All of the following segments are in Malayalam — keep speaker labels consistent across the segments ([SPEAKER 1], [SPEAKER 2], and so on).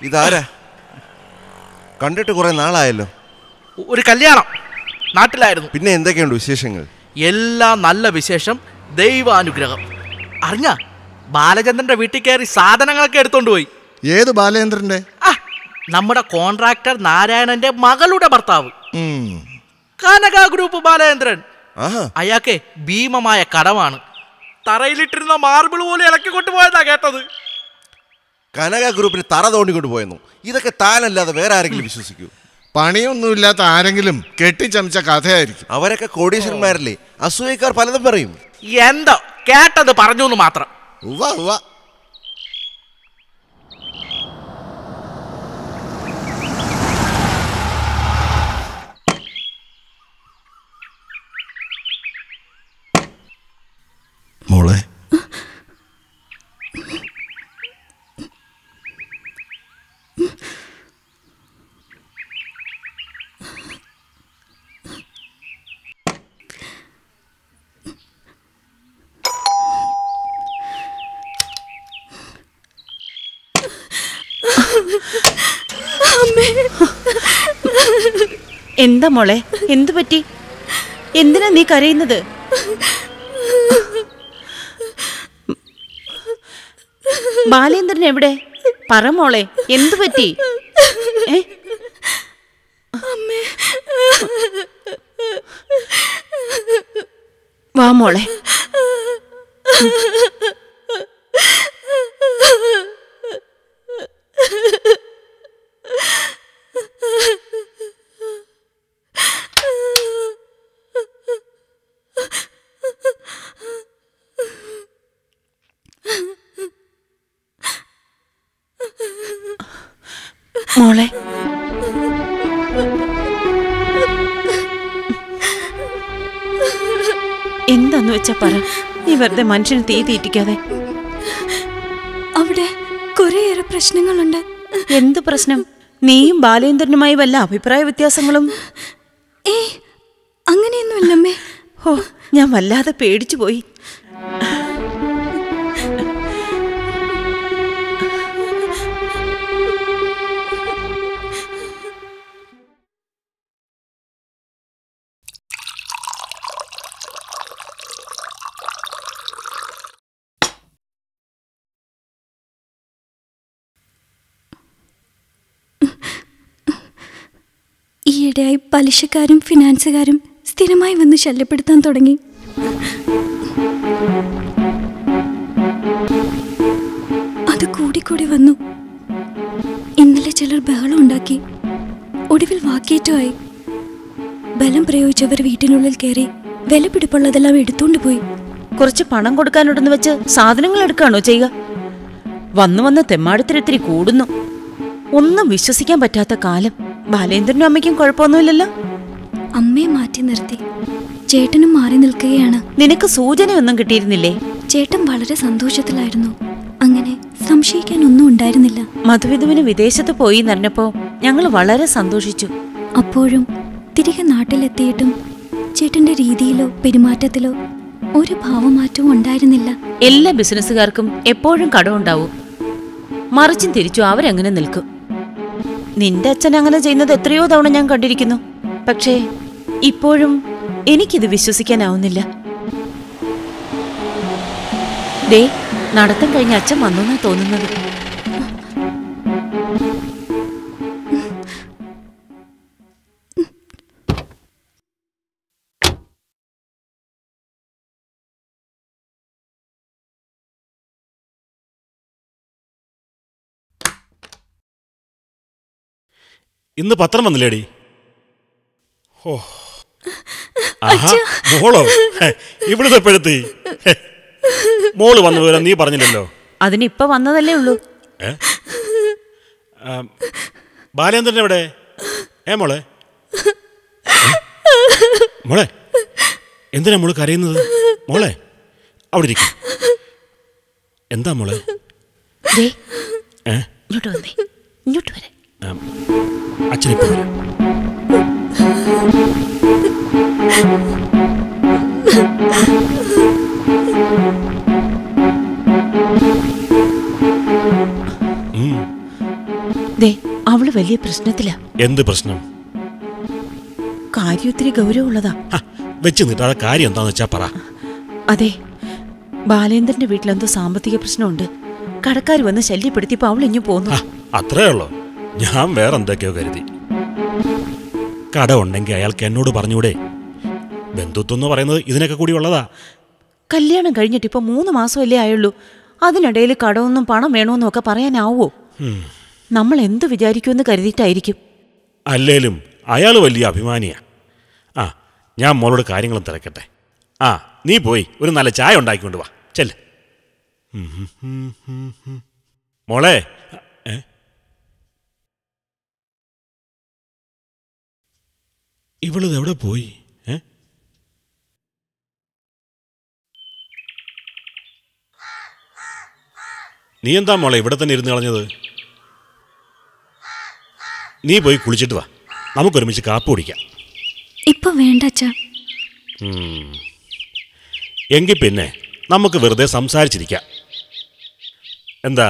[SPEAKER 1] ഇതാരാ? കണ്ടിട്ട് കുറെ നാളായല്ലോ.
[SPEAKER 2] ഒരു കല്യാണം നാട്ടിലായിരുന്നു.
[SPEAKER 1] പിന്നെ എന്തൊക്കെയുണ്ട് വിശേഷങ്ങൾ?
[SPEAKER 2] എല്ലാം നല്ല വിശേഷം, ദൈവാനുഗ്രഹം. അറിഞ്ഞ ബാലചന്ദ്രന്റെ വീട്ടിൽ കയറി സാധനങ്ങളൊക്കെ എടുത്തോണ്ട് പോയി.
[SPEAKER 3] ഏത് ബാലചന്ദ്രന്റെ?
[SPEAKER 2] നമ്മുടെ കോൺട്രാക്ടർ നാരായണന്റെ മകളുടെ ഭർത്താവ്, കനക ഗ്രൂപ്പ് ബാലചന്ദ്രൻ. അയാൾക്ക് ഭീമമായ കടമാണ്. തറയിലിട്ടിരുന്ന മാർബിൾ പോലെ ഇളക്കി കൊണ്ടുപോയതാ കേട്ടത്.
[SPEAKER 1] കനക ഗ്രൂപ്പിന് തറ തോണ്ടിക്കൊണ്ട് പോയെന്നു. ഇതൊക്കെ താനല്ലാതെ വേറെ ആരെങ്കിലും വിശ്വസിക്കൂ?
[SPEAKER 3] പണിയൊന്നുമില്ലാത്ത ആരെങ്കിലും കെട്ടിച്ചമച്ച കഥയായിരിക്കും.
[SPEAKER 1] അവരൊക്കെ കോടീശ്വരന്മാരല്ലേ, അസൂയക്കാർ പലതും പറയും.
[SPEAKER 2] എന്തോ കേട്ടത് പറഞ്ഞു എന്ന് മാത്രം.
[SPEAKER 1] മോളെ,
[SPEAKER 4] എന്താ മോളെ, എന്തു പറ്റി? എന്തിനാ നീ കരയുന്നത്? ബാലേന്ദ്രൻ എവിടെ? പറ മോളെ, എന്തു പറ്റി? വാ മോളെ. മോളെ, എന്താന്ന് വെച്ചാ പറ. നീ വെറുതെ മനുഷ്യന് തീ തീറ്റിക്കാതെ.
[SPEAKER 5] അവിടെ കുറേയേറെ പ്രശ്നങ്ങളുണ്ട്.
[SPEAKER 4] എന്ത് പ്രശ്നം? നീയും ബാലേന്ദ്രനുമായി വല്ല അഭിപ്രായ വ്യത്യാസങ്ങളും?
[SPEAKER 5] അങ്ങനെയൊന്നുമില്ലമ്മേ.
[SPEAKER 4] ഓ, ഞാൻ വല്ലാതെ പേടിച്ചു പോയി.
[SPEAKER 5] ഈയിടെയായി പലിശക്കാരും ഫിനാൻസുകാരും സ്ഥിരമായി വന്ന് ശല്യപ്പെടുത്താൻ തുടങ്ങി. അത് കൂടിക്കൂടി വന്നു. ഇന്നലെ ചിലർ ബഹളം ഉണ്ടാക്കി. ഒടുവിൽ വാക്കേറ്റമായി. ബലം പ്രയോഗിച്ചവർ വീട്ടിനുള്ളിൽ കയറി വിലപിടിപ്പുള്ളതെല്ലാം എടുത്തോണ്ട് പോയി.
[SPEAKER 4] കുറച്ച് പണം കൊടുക്കാനുണ്ടെന്ന് വെച്ച് സാധനങ്ങൾ എടുക്കാണോ ചെയ്യുക? വന്നു വന്ന് തെമ്മാടിത്തിരി കൂടുന്നു. ഒന്നും വിശ്വസിക്കാൻ പറ്റാത്ത കാലം. ബാലേന്ദ്രനും അമ്മയ്ക്കും കുഴപ്പമൊന്നുമില്ലല്ലോ?
[SPEAKER 5] അമ്മയെ മാറ്റി നിർത്തി ചേട്ടനും മാറി നിൽക്കുകയാണ്.
[SPEAKER 4] നിനക്ക് സൂചനയൊന്നും കിട്ടിയിരുന്നില്ലേ?
[SPEAKER 5] ചേട്ടൻ വളരെ സന്തോഷത്തിലായിരുന്നു. അങ്ങനെ സംശയിക്കാൻ ഒന്നും ഉണ്ടായിരുന്നില്ല.
[SPEAKER 4] മധുവിധുവിന് വിദേശത്ത് പോയി എന്നറിഞ്ഞപ്പോ ഞങ്ങൾ വളരെ സന്തോഷിച്ചു.
[SPEAKER 5] അപ്പോഴും തിരികെ നാട്ടിലെത്തിയിട്ടും ചേട്ടന്റെ രീതിയിലോ പെരുമാറ്റത്തിലോ ഒരു ഭാവമാറ്റവും ഉണ്ടായിരുന്നില്ല.
[SPEAKER 4] എല്ലാ ബിസിനസ്സുകാർക്കും എപ്പോഴും കടമുണ്ടാവും. മറിച്ചും തിരിച്ചു അവരങ്ങനെ നിൽക്കും. നിന്റെ അച്ഛൻ അങ്ങനെ ചെയ്യുന്നത് എത്രയോ തവണ ഞാൻ കണ്ടിരിക്കുന്നു. പക്ഷേ ഇപ്പോഴും എനിക്കിത് വിശ്വസിക്കാനാവുന്നില്ല. ദേ, നടത്തം കഴിഞ്ഞ അച്ഛൻ വന്നെന്നാ തോന്നുന്നത്.
[SPEAKER 6] ഇന്ന് പത്രം വന്നില്ലേടി? ഓ, മോളോ? ഇവിടുത്തെ എപ്പോഴെത്തി? മോള് വന്ന വിവരം നീ പറഞ്ഞില്ലല്ലോ.
[SPEAKER 4] അതിനിപ്പ വന്നതല്ലേ ഉള്ളൂ.
[SPEAKER 6] ബാലേന്ദ്രൻ എവിടെ? മോളെ, മോളെ, എന്തിനാ മോള് കരയുന്നത്? മോളെ, അവിടെ ഇരിക്കും. എന്താ മോളെ?
[SPEAKER 4] ഇങ്ങോട്ട് വന്നേ, ഇങ്ങോട്ട് വരെ.
[SPEAKER 6] അച്ഛനിപ്പോ വരാം.
[SPEAKER 4] വലിയ പ്രശ്നത്തിലാ.
[SPEAKER 6] എന്ത് പ്രശ്നം?
[SPEAKER 4] കാര്യം ഒത്തിരി ഗൗരവമുള്ളതാ.
[SPEAKER 6] വെച്ച് നീട്ടാതെ കാര്യം എന്താന്ന് വെച്ചാ പറ.
[SPEAKER 4] അതെ, ബാലേന്ദ്രന്റെ വീട്ടിലെന്തോ സാമ്പത്തിക പ്രശ്നമുണ്ട്. കടക്കാർ വന്ന് ശല്യപ്പെടുത്തിയപ്പോ അവൾ ഇഞ്ഞു പോന്നു.
[SPEAKER 6] അത്രേ ഉള്ളോ? ഞാൻ വേറെ എന്തൊക്കെയോ കരുതി. കട ഉണ്ടെങ്കിൽ അയാൾക്ക് എന്നോട് പറഞ്ഞൂടെ? ബന്ധുത്വം എന്ന് പറയുന്നത് ഇതിനൊക്കെ കൂടി ഉള്ളതാ.
[SPEAKER 4] കല്യാണം കഴിഞ്ഞിട്ട് ഇപ്പൊ 3 മാസമല്ലേ ആയുള്ളൂ. അതിനിടയിൽ കടമൊന്നും പണം വേണോന്നും ഒക്കെ പറയാനാവോ? നമ്മൾ എന്ത് വിചാരിക്കുമെന്ന് കരുതിയിട്ടായിരിക്കും.
[SPEAKER 6] അല്ലേലും അയാൾ വലിയ അഭിമാനിയാ. ഞാൻ മോളോട് കാര്യങ്ങളും തിരക്കട്ടെ. നീ പോയി ഒരു നല്ല ചായ ഉണ്ടാക്കിക്കൊണ്ട് വാ. ചെല്ല് മോളെ. ഇവളിത് എവിടെ പോയി? നീ എന്താ മോളെ ഇവിടെ തന്നെ ഇരുന്ന് കളഞ്ഞത്? നീ പോയി കുളിച്ചിട്ട് വാ, നമുക്കൊരുമിച്ച് കാപ്പി കുടിക്കാം.
[SPEAKER 5] ഇപ്പൊ വേണ്ട അച്ഛാ.
[SPEAKER 6] എങ്കിൽ പിന്നെ നമുക്ക് വെറുതെ സംസാരിച്ചിരിക്കാം. എന്താ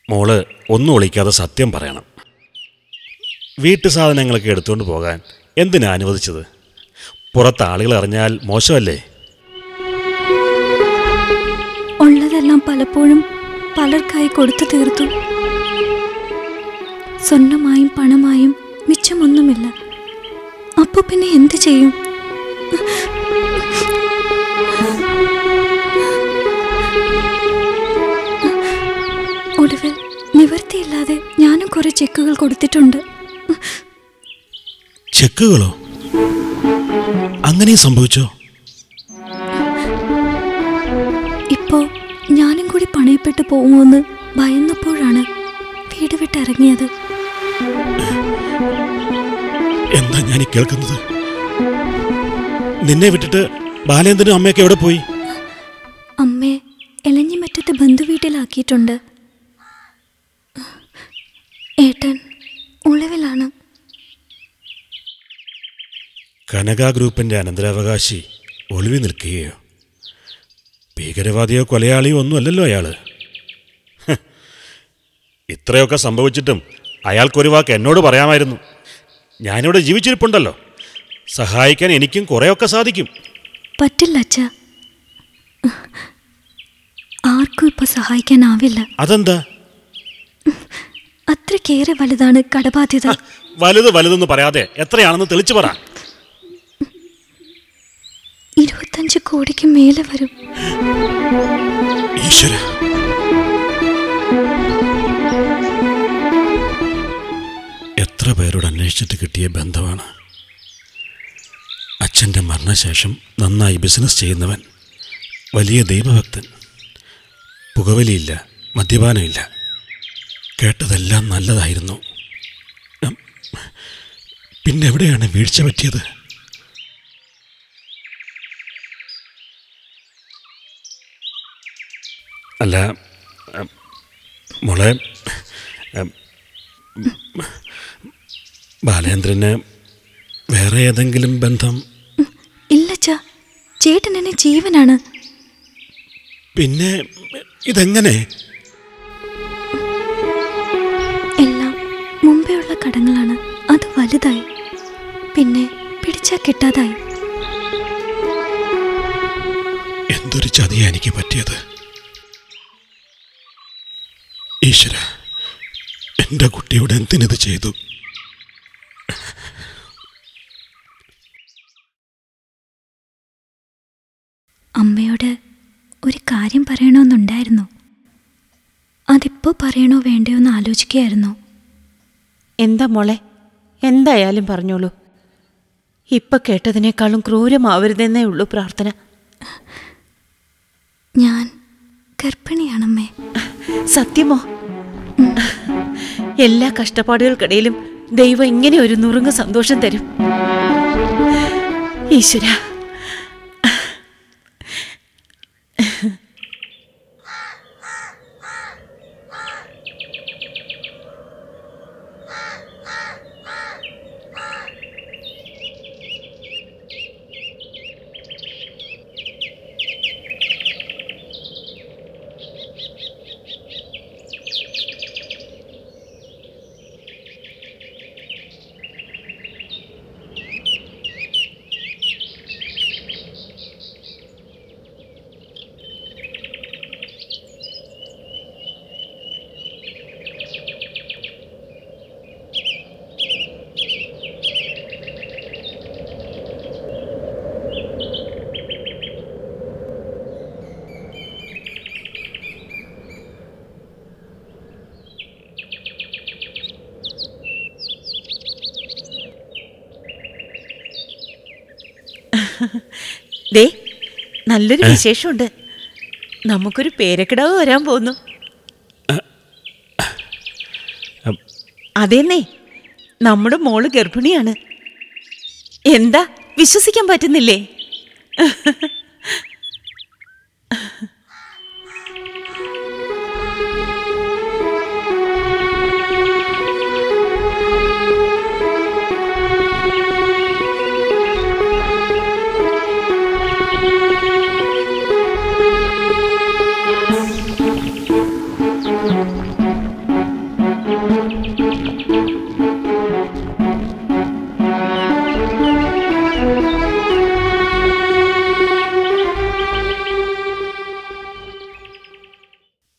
[SPEAKER 6] മോള് ഒന്നും ഒളിക്കാതെ സത്യം പറയണം. വീട്ടു സാധനങ്ങളൊക്കെ എടുത്തുകൊണ്ട് പോകാൻ എന്തിനാ അനുവദിച്ചത്? പുറത്ത് ആളുകൾ അറിഞ്ഞാൽ മോശമല്ലേ?
[SPEAKER 5] ഉള്ളതെല്ലാം പലപ്പോഴും പലർക്കായി കൊടുത്തു തീർത്തു. സ്വർണമായും പണമായും മിച്ചമൊന്നുമില്ല. അപ്പൊ പിന്നെ എന്ത് ചെയ്യും? ഒടുവിൽ നിവൃത്തിയില്ലാതെ ഞാനും കുറെ ചെക്കുകൾ കൊടുത്തിട്ടുണ്ട്.
[SPEAKER 6] ചെക്കുകളോ? അങ്ങനെ സംഭവിച്ചോ?
[SPEAKER 5] ഇപ്പോ ഞാനും കൂടി പണയപ്പെട്ടു പോകുമോന്ന് ഭയന്നപ്പോഴാണ് വീട് വിട്ടിറങ്ങിയത്.
[SPEAKER 6] എന്താ ഞാൻ കേൾക്കുന്നത്? നിന്നെ വിട്ടിട്ട് ബാലേന്ദ്രനും അമ്മയൊക്കെ എവിടെ പോയി?
[SPEAKER 5] അമ്മയെ എലഞ്ഞിമറ്റത്ത് ബന്ധുവീട്ടിലാക്കിയിട്ടുണ്ട്. ഏട്ടൻ ഒളിവിലാണ്.
[SPEAKER 6] കനക ഗ്രൂപ്പിന്റെ അനന്തരാവകാശി ഒളിവിൽ നിൽക്കുകയോ? ഭീകരവാദിയോ കൊലയാളിയോ ഒന്നുമല്ലല്ലോ അയാള്. ഇത്രയൊക്കെ സംഭവിച്ചിട്ടും അയാൾക്കൊരു വാക്ക് എന്നോട് പറയാമായിരുന്നു. ഞാനിവിടെ ജീവിച്ചിരിപ്പുണ്ടല്ലോ, സഹായിക്കാൻ എനിക്കും കുറേയൊക്കെ സാധിക്കും.
[SPEAKER 5] പറ്റില്ല അച്ഛാ, ആർക്കും ഇപ്പൊ സഹായിക്കാനാവില്ല.
[SPEAKER 6] അതെന്താ?
[SPEAKER 5] അത്രക്കേറെ വലുതാണ് കടബാധ്യത.
[SPEAKER 6] വലുതെന്ന് പറയാതെ എത്രയാണെന്ന് തെളിച്ചു പറ.
[SPEAKER 5] 25 കോടിക്ക് മേലെ വരും.
[SPEAKER 6] ഈശ്വര, എത്ര പേരോട് അന്വേഷിച്ചിട്ട് കിട്ടിയ ബന്ധമാണ്. അച്ഛൻ്റെ മരണശേഷം നന്നായി ബിസിനസ് ചെയ്യുന്നവൻ, വലിയ ദൈവഭക്തൻ, പുകവലിയില്ല, മദ്യപാനമില്ല. കേട്ടതെല്ലാം നല്ലതായിരുന്നു. പിന്നെ എവിടെയാണ് വീഴ്ച പറ്റിയത്? അല്ല മോളെ, ബാലേന്ദ്രന് വേറെ ഏതെങ്കിലും ബന്ധം?
[SPEAKER 5] ഇല്ലച്ചാ, ചേട്ടൻ എന്നെ ജീവനാണ്.
[SPEAKER 6] പിന്നെ ഇതെങ്ങനെ?
[SPEAKER 5] എല്ലാം മുമ്പേ ഉള്ള കടങ്ങളാണ്. അത് വലുതായി, പിന്നെ പിടിച്ചാ കിട്ടാതായി.
[SPEAKER 6] എന്തൊരു ചതിയാ എനിക്ക് പറ്റിയത്. ഈശ്വര, എൻ്റെ കുട്ടിയോട് എന്തിനിത് ചെയ്തു?
[SPEAKER 5] അമ്മയോട് ഒരു കാര്യം പറയണമെന്നുണ്ടായിരുന്നു. അതിപ്പോ പറയണോ വേണ്ടയോ എന്ന് ആലോചിക്കുകയായിരുന്നു.
[SPEAKER 4] എന്താ മോളെ, എന്തായാലും പറഞ്ഞോളൂ. ഇപ്പൊ കേട്ടതിനേക്കാളും ക്രൂരമാവരുതെന്നേ ഉള്ളൂ പ്രാർത്ഥന.
[SPEAKER 5] ഞാൻ ഗർഭിണിയാണമ്മേ.
[SPEAKER 4] സത്യമോ? എല്ലാ കഷ്ടപ്പാടുകൾക്കിടയിലും ദൈവം ഇങ്ങനെ ഒരു നുറുങ്ങ് സന്തോഷം തരും. ഈശ്വര, ദേ, നല്ലൊരു വിശേഷമുണ്ട്. നമുക്കൊരു പേരക്കിടാവ് വരാൻ പോകുന്നു. അതേന്നേ, നമ്മുടെ മോള് ഗർഭിണിയാണ്. എന്താ, വിശ്വസിക്കാൻ പറ്റുന്നില്ലേ?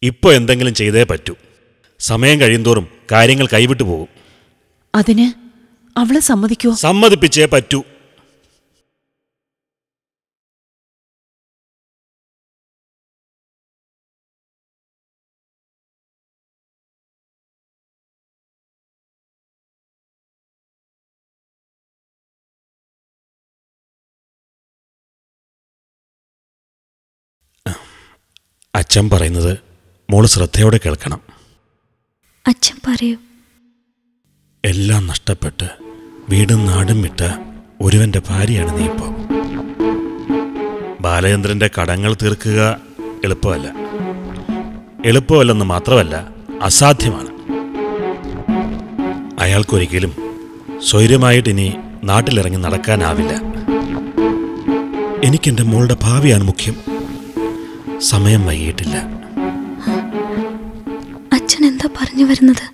[SPEAKER 6] ഇപ്പോൾ എന്തെങ്കിലും ചെയ്തേ പറ്റൂ. സമയം കഴിയുന്തോറും കാര്യങ്ങൾ കൈവിട്ടു പോകും.
[SPEAKER 4] അതിന് അവളെ സമ്മതിക്കുമോ?
[SPEAKER 6] സമ്മതിപ്പിച്ചേ പറ്റൂ. അച്ഛൻ പറയുന്നത് മോള് ശ്രദ്ധയോടെ കേൾക്കണം.
[SPEAKER 5] അച്ഛൻ പറയൂ.
[SPEAKER 6] എല്ലാം നഷ്ടപ്പെട്ട് വീടും നാടും വിട്ട ഒരുവന്റെ ഭാര്യയാണ് നീ ഇപ്പോൾ. ബാലചന്ദ്രന്റെ കടങ്ങൾ തീർക്കുക എളുപ്പമല്ല. എളുപ്പമല്ലെന്ന് മാത്രമല്ല, അസാധ്യമാണ്. അയാൾക്കൊരിക്കലും സ്വൈര്യമായിട്ടിനി നാട്ടിലിറങ്ങി നടക്കാനാവില്ല. എനിക്കെൻ്റെ മോളുടെ ഭാവിയാണ് മുഖ്യം. സമയം വൈകിയിട്ടില്ല.
[SPEAKER 5] അച്ഛൻ എന്താ പറഞ്ഞു വരുന്നത്?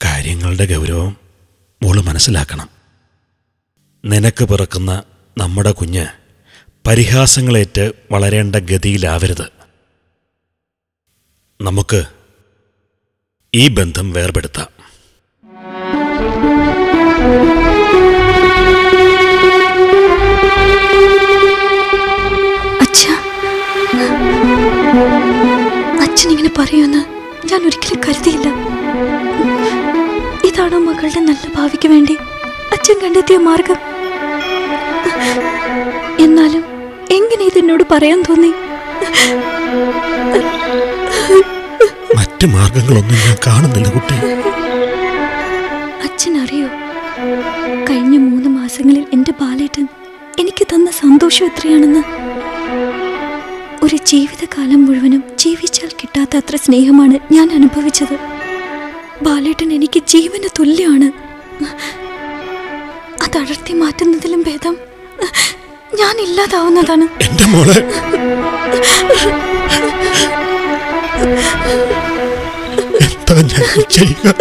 [SPEAKER 6] കാര്യങ്ങളുടെ ഗൗരവം മോള് മനസ്സിലാക്കണം. നിനക്ക് പിറക്കുന്ന നമ്മുടെ കുഞ്ഞ് പരിഹാസങ്ങളേറ്റ് വളരേണ്ട ഗതിയിലാവരുത്. നമുക്ക് ഈ ബന്ധം വേർപെടുത്താം.
[SPEAKER 5] അച്ഛനിങ്ങനെ പറയുമെന്ന് ഞാൻ ഒരിക്കലും കരുതിയില്ല. ഇതാണോ മകളുടെ നല്ല ഭാവിക്ക് വേണ്ടി അച്ഛൻ കണ്ടെത്തിയ മാർഗം? എന്നാലും എങ്ങനെ ഇതെന്നോട് പറയാൻ തോന്നി?
[SPEAKER 6] മറ്റു മാർഗങ്ങളൊന്നും ഞാൻ കാണുന്നില്ല കുട്ടി.
[SPEAKER 5] അച്ഛൻ അറിയോ, കഴിഞ്ഞ 3 മാസങ്ങളിൽ എന്റെ ബാലേട്ടൻ എനിക്ക് തന്ന സന്തോഷം എത്രയാണെന്ന്? ഒരു ജീവിതകാലം മുഴുവനും ജീവിച്ചാൽ കിട്ടാത്ത അത്ര സ്നേഹമാണ് ഞാൻ അനുഭവിച്ചത്. ബാലേട്ടൻ എനിക്ക് ജീവന് തുല്യമാണ്. അത് അടർത്തി മാറ്റുന്നതിലും ഭേദം ഞാൻ ഇല്ലാതാവുന്നതാണ്.
[SPEAKER 6] എന്റെ മോളെ, എന്താ ഞാൻ ചെയ്യുക?